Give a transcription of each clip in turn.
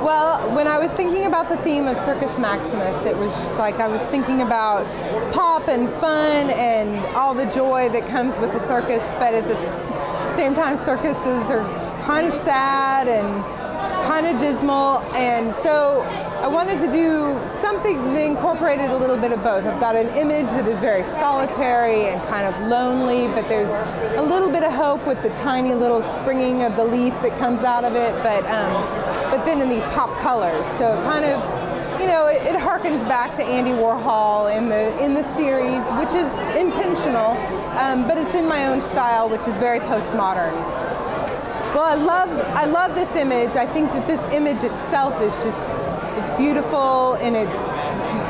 Well, when I was thinking about the theme of Circus Maximus, it was just like I was thinking about pop and fun and all the joy that comes with the circus, but at the same time, circuses are kind of sad and kind of dismal, and so I wanted to do something that incorporated a little bit of both. I've got an image that is very solitary and kind of lonely, but there's a little bit of hope with the tiny little springing of the leaf that comes out of it, but then in these pop colors. So it kind of, you know, it harkens back to Andy Warhol in the series, which is intentional, but it's in my own style, which is very postmodern. Well, I love this image. I think that this image itself is just, it's beautiful in its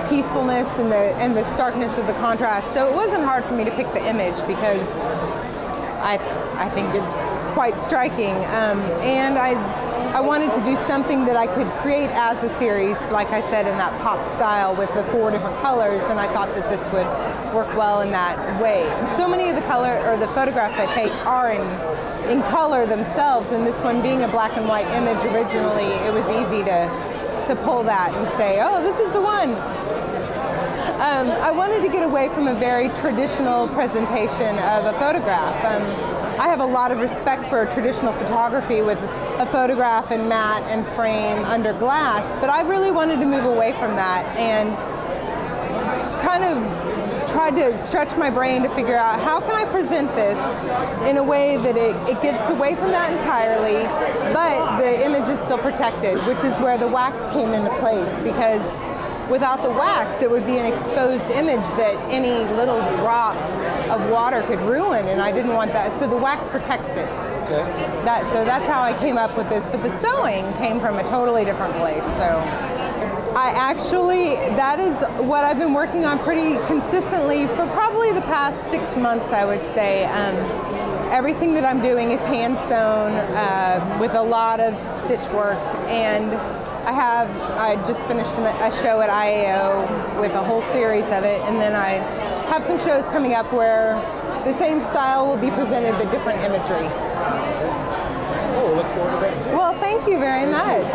peacefulness and the starkness of the contrast. So it wasn't hard for me to pick the image because I think it's quite striking. And I wanted to do something that I could create as a series, like I said, in that pop style with the 4 different colors, and I thought that this would work well in that way. And so many of the photographs I take are in color themselves, and this one being a black and white image originally, it was easy to pull that and say, oh, this is the one. I wanted to get away from a very traditional presentation of a photograph. I have a lot of respect for traditional photography with a photograph and matte and frame under glass, but I really wanted to move away from that and kind of tried to stretch my brain to figure out how can I present this in a way that it gets away from that entirely, but the image is still protected, which is where the wax came into place, because without the wax, it would be an exposed image that any little drop of water could ruin, and I didn't want that. So the wax protects it. Okay. So that's how I came up with this. But the sewing came from a totally different place. So that is what I've been working on pretty consistently for probably the past 6 months, I would say. Everything that I'm doing is hand sewn with a lot of stitch work, and I just finished a show at IAO with a whole series of it, and then I have some shows coming up where the same style will be presented but different imagery. Oh, look forward to that. Well, thank you very much.